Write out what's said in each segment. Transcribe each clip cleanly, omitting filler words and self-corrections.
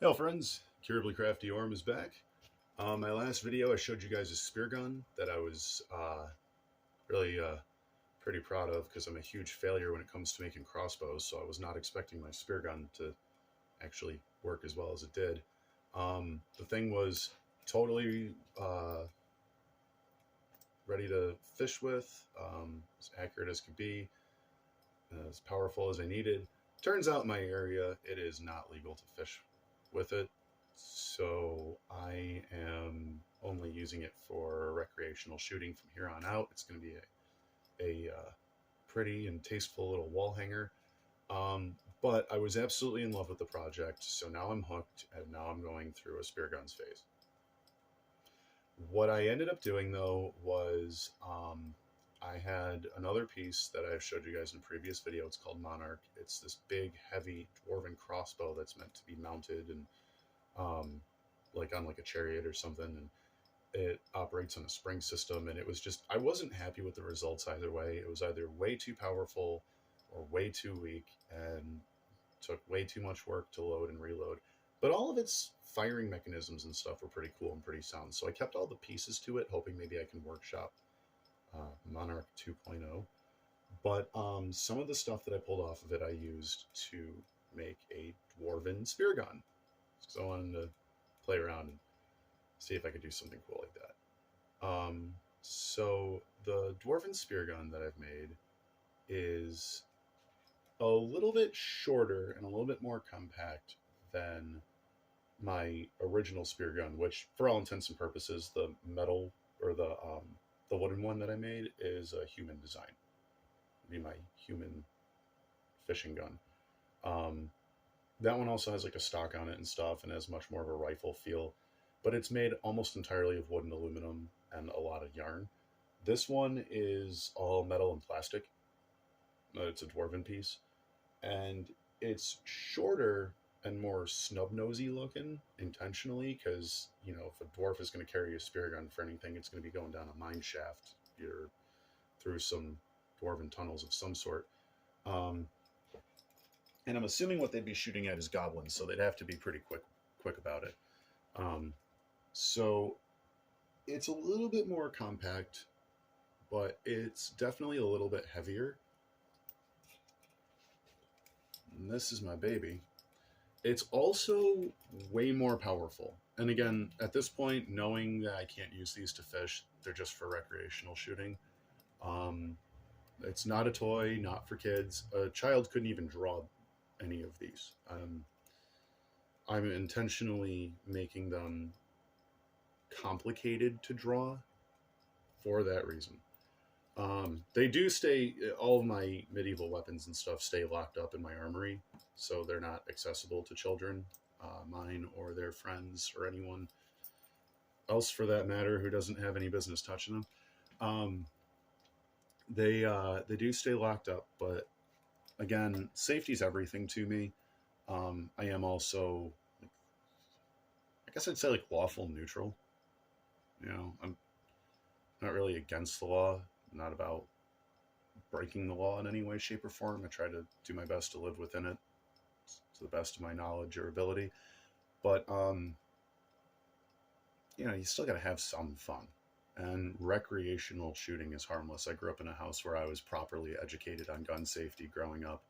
Hello friends, Curably Crafty Orm is back. My last video I showed you guys a spear gun that I was really pretty proud of because I'm a huge failure when it comes to making crossbows, so I was not expecting my spear gun to actually work as well as it did. The thing was totally ready to fish with, as accurate as could be, as powerful as I needed. Turns out in my area it is not legal to fish with it, so I am only using it for recreational shooting from here on out. It's going to be a pretty and tasteful little wall hanger. But I was absolutely in love with the project, so now I'm hooked, and now I'm going through a spear guns phase. What I ended up doing though was I had another piece that I've showed you guys in a previous video. It's called Monarch. It's this big, heavy dwarven crossbow that's meant to be mounted and like on like a chariot or something, and it operates on a spring system. And it was just, I wasn't happy with the results either way. It was either way too powerful or way too weak, and took way too much work to load and reload. But all of its firing mechanisms and stuff were pretty cool and pretty sound. So I kept all the pieces to it, hoping maybe I can workshop Monarch 2.0. But some of the stuff that I pulled off of it, I used to make a Dwarven spear gun. So I wanted to play around and see if I could do something cool like that. So the Dwarven spear gun that I've made is a little bit shorter and a little bit more compact than my original spear gun, which, for all intents and purposes, the metal or the wooden one that I made is a human design. It'd be my human fishing gun. That one also has like a stock on it and stuff, and has much more of a rifle feel, but it's made almost entirely of wood and aluminum and a lot of yarn. This one is all metal and plastic. It's a Dwarven piece, and it's shorter and more snub-nosy looking intentionally, because you know, if a dwarf is going to carry a spear gun for anything, it's going to be going down a mine shaft. You're through some dwarven tunnels of some sort. And I'm assuming what they'd be shooting at is goblins, so they'd have to be pretty quick about it. So it's a little bit more compact, but it's definitely a little bit heavier. And this is my baby. It's also way more powerful. And again, at this point, knowing that I can't use these to fish, they're just for recreational shooting. It's not a toy, not for kids. A child couldn't even draw any of these. I'm intentionally making them complicated to draw for that reason. They do stay, all of my medieval weapons and stuff stay locked up in my armory, so they're not accessible to children, mine or their friends or anyone else for that matter who doesn't have any business touching them. They do stay locked up, but again, safety's everything to me. I am also, I guess I'd say, like, lawful neutral. You know, I'm not really against the law. I'm not about breaking the law in any way, shape, or form. I try to do my best to live within it to the best of my knowledge or ability. But you know, you still got to have some fun. And recreational shooting is harmless. I grew up in a house where I was properly educated on gun safety growing up,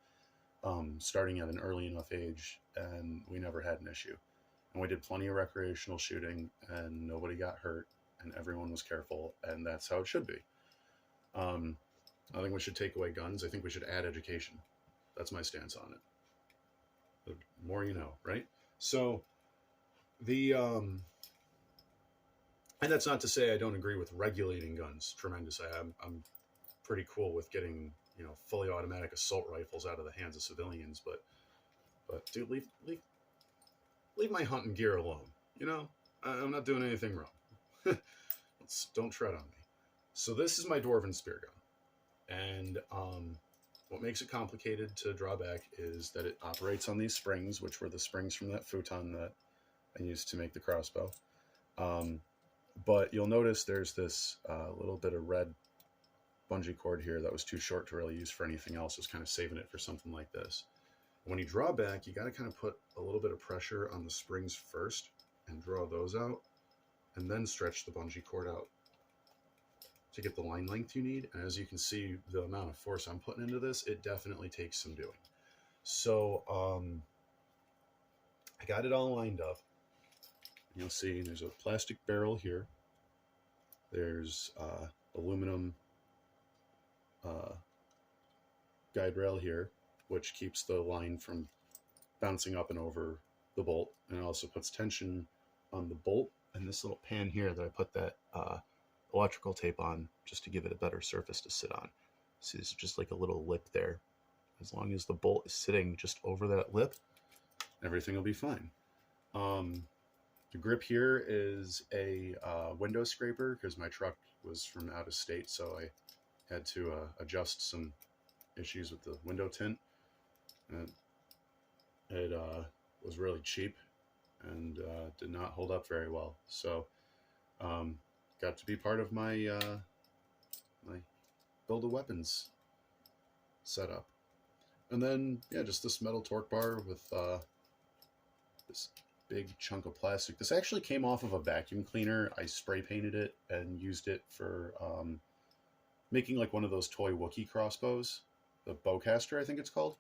starting at an early enough age, and we never had an issue. And we did plenty of recreational shooting, and nobody got hurt, and everyone was careful, and that's how it should be. I think we should take away guns. I think we should add education. That's my stance on it. The more you know, right? So the and that's not to say I don't agree with regulating guns tremendously. I'm pretty cool with getting, you know, fully automatic assault rifles out of the hands of civilians, but dude, leave my hunting gear alone. You know, I'm not doing anything wrong. Don't tread on me. So this is my Dwarven spear gun, and what makes it complicated to draw back is that it operates on these springs, which were the springs from that futon that I used to make the crossbow. But you'll notice there's this little bit of red bungee cord here that was too short to really use for anything else. I was kind of saving it for something like this. When you draw back, you got to kind of put a little bit of pressure on the springs first and draw those out, and then stretch the bungee cord out to get the line length you need. And as you can see, the amount of force I'm putting into this, it definitely takes some doing. So I got it all lined up. You'll see there's a plastic barrel here. There's aluminum guide rail here, which keeps the line from bouncing up and over the bolt, and it also puts tension on the bolt and this little pan here that I put that electrical tape on just to give it a better surface to sit on. See, it's just like a little lip there. As long as the bolt is sitting just over that lip, everything will be fine. The grip here is a window scraper because my truck was from out of state, so I had to adjust some issues with the window tint. And it was really cheap and did not hold up very well. So got to be part of my my build a weapons setup. And then, yeah, just this metal torque bar with this big chunk of plastic. This actually came off of a vacuum cleaner. I spray painted it and used it for making like one of those toy Wookiee crossbows, the bowcaster, I think it's called.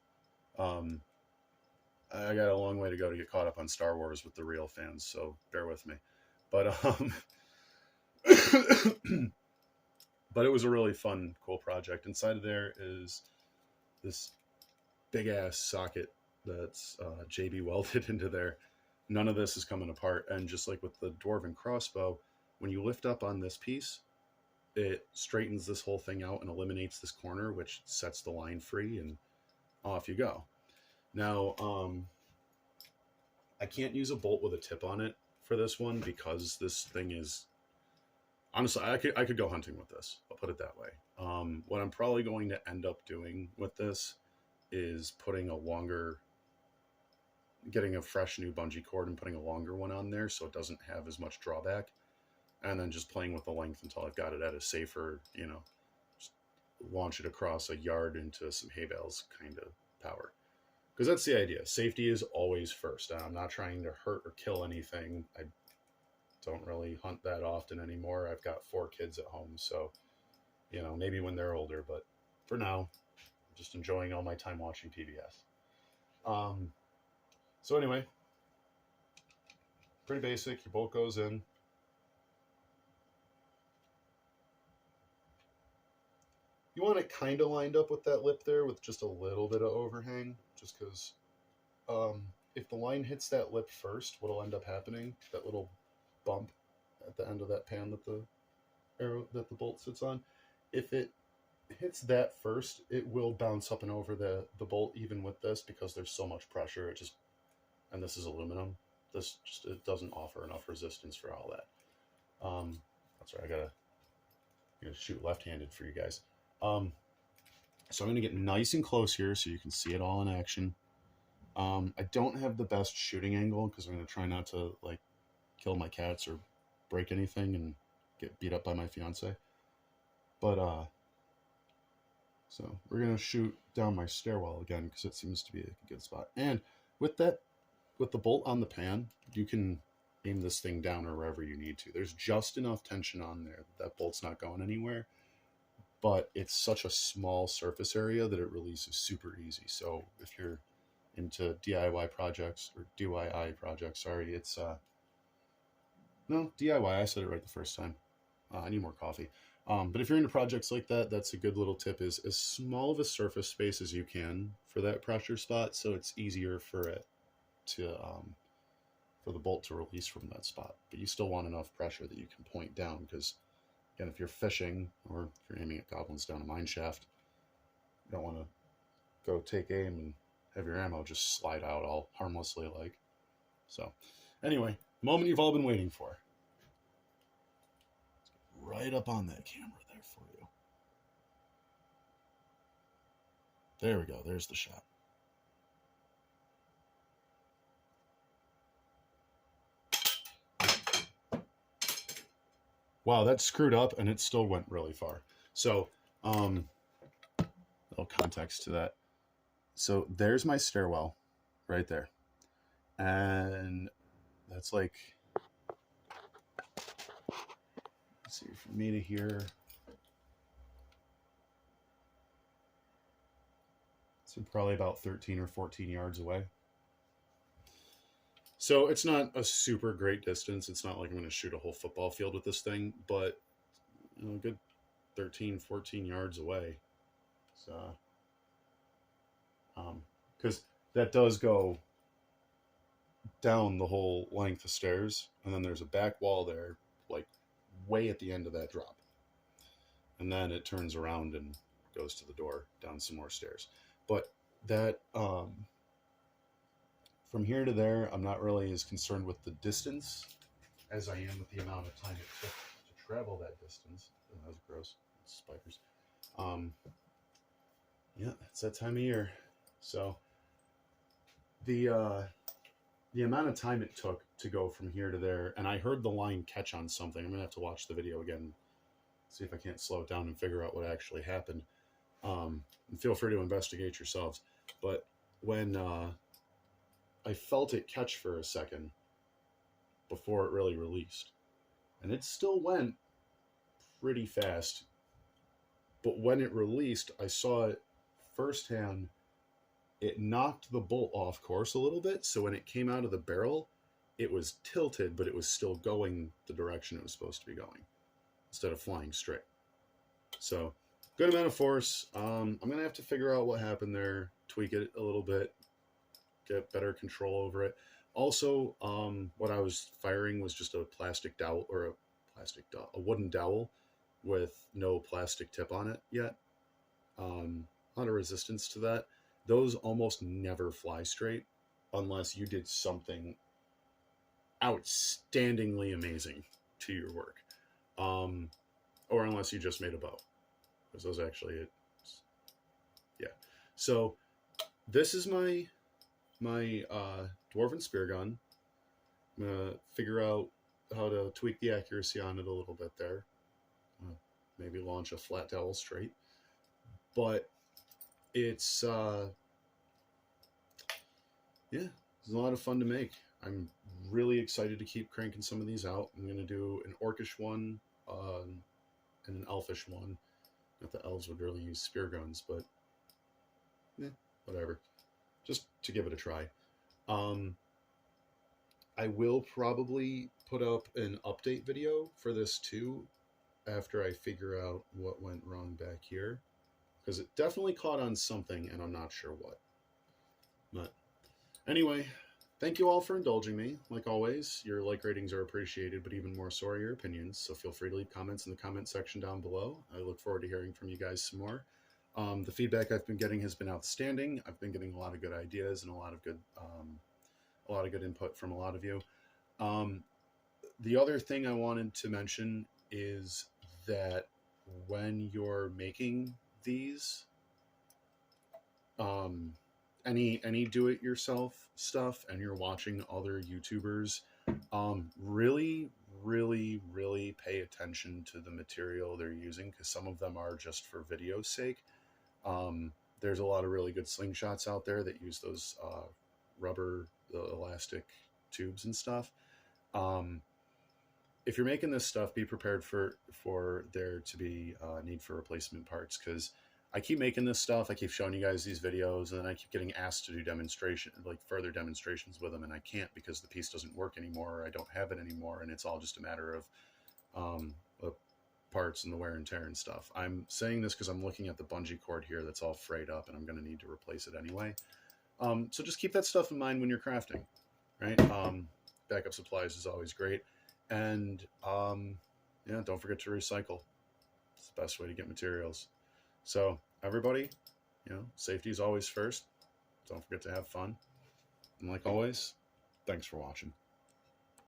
I got a long way to go to get caught up on Star Wars with the real fans, so bear with me. But but it was a really fun, cool project. Inside of there is this big ass socket that's JB welded into there. None of this is coming apart, and just like with the Dwarven crossbow, when you lift up on this piece, it straightens this whole thing out and eliminates this corner, which sets the line free, and off you go. Now, I can't use a bolt with a tip on it for this one because this thing is, honestly, I could go hunting with this. I'll put it that way. What I'm probably going to end up doing with this is putting a longer, getting a fresh new bungee cord and putting a longer one on there so it doesn't have as much drawback, and then just playing with the length until I've got it at a safer, you know, just launch it across a yard into some hay bales kind of power. Because that's the idea. Safety is always first. I'm not trying to hurt or kill anything. I don't really hunt that often anymore. I've got 4 kids at home, so, you know, maybe when they're older, but for now, I'm just enjoying all my time watching PBS. So anyway, pretty basic. Your bolt goes in. You want it kind of lined up with that lip there with just a little bit of overhang, just because if the line hits that lip first, what'll end up happening, that little bump at the end of that pan that the arrow, that the bolt sits on, if it hits that first, it will bounce up and over the bolt even with this, because there's so much pressure. It just, and this is aluminum, this just, it doesn't offer enough resistance for all that. That's right, I gotta shoot left-handed for you guys. So I'm going to get nice and close here so you can see it all in action. I don't have the best shooting angle because I'm going to try not to like kill my cats or break anything and get beat up by my fiance. But so we're going to shoot down my stairwell again because it seems to be a good spot. And with that, with the bolt on the pan, you can aim this thing down or wherever you need to. There's just enough tension on there that bolt's not going anywhere. But it's such a small surface area that it releases super easy. So if you're into DIY projects, or DIY projects, sorry, it's no, DIY, I said it right the first time. I need more coffee. But if you're into projects like that, that's a good little tip, is as small of a surface space as you can for that pressure spot, so it's easier for it to for the bolt to release from that spot. But you still want enough pressure that you can point down, because again, if you're fishing or if you're aiming at goblins down a mine shaft, you don't want to go take aim and have your ammo just slide out all harmlessly like. So anyway, moment you've all been waiting for. Right up on that camera there for you. There we go. There's the shot. Wow, that screwed up and it still went really far. So, little context to that. So there's my stairwell right there. And that's like, let's see, from me to here, it's probably about 13 or 14 yards away. So it's not a super great distance. It's not like I'm going to shoot a whole football field with this thing, but a good 13, 14 yards away. So, because that does go down the whole length of stairs, and then there's a back wall there, like way at the end of that drop. And then it turns around and goes to the door, down some more stairs. But that, from here to there, I'm not really as concerned with the distance as I am with the amount of time it took to travel that distance. Oh, that was gross. Spiders. Yeah, it's that time of year. So the amount of time it took to go from here to there, and I heard the line catch on something. I'm gonna have to watch the video again, see if I can't slow it down and figure out what actually happened. And feel free to investigate yourselves. But when I felt it catch for a second before it really released, and it still went pretty fast. But when it released, I saw it firsthand. It knocked the bolt off course a little bit, so when it came out of the barrel, it was tilted, but it was still going the direction it was supposed to be going, instead of flying straight. So, good amount of force. I'm going to have to figure out what happened there, tweak it a little bit, get better control over it. Also, what I was firing was just a plastic dowel, or a wooden dowel with no plastic tip on it yet. A lot of resistance to that. Those almost never fly straight unless you did something outstandingly amazing to your work, or unless you just made a bow, because those actually, yeah. So this is my Dwarven spear gun. I'm gonna figure out how to tweak the accuracy on it a little bit there. Maybe launch a flat dowel straight, but it's yeah, it's a lot of fun to make. I'm really excited to keep cranking some of these out. I'm gonna do an orcish one and an elfish one. Not that elves would really use spear guns, but yeah, whatever. Just to give it a try. I will probably put up an update video for this too, after I figure out what went wrong back here, because it definitely caught on something and I'm not sure what. But anyway, thank you all for indulging me. Like always, your like ratings are appreciated, but even more so are your opinions, so feel free to leave comments in the comment section down below. I look forward to hearing from you guys some more. The feedback I've been getting has been outstanding. I've been getting a lot of good ideas and a lot of good input from a lot of you. The other thing I wanted to mention is that when you're making these, any do-it-yourself stuff, and you're watching other YouTubers, really pay attention to the material they're using, because some of them are just for video's sake. There's a lot of really good slingshots out there that use those rubber, the elastic tubes and stuff. If you're making this stuff, be prepared for there to be need for replacement parts, because I keep making this stuff, I keep showing you guys these videos, and then I keep getting asked to do further demonstrations with them, and I can't because the piece doesn't work anymore, or I don't have it anymore, and it's all just a matter of parts and the wear and tear and stuff. I'm saying this because I'm looking at the bungee cord here that's all frayed up, and I'm going to need to replace it anyway. So just keep that stuff in mind when you're crafting, right? Backup supplies is always great. And yeah, don't forget to recycle. It's the best way to get materials. So everybody, safety is always first. Don't forget to have fun. And like always, thanks for watching.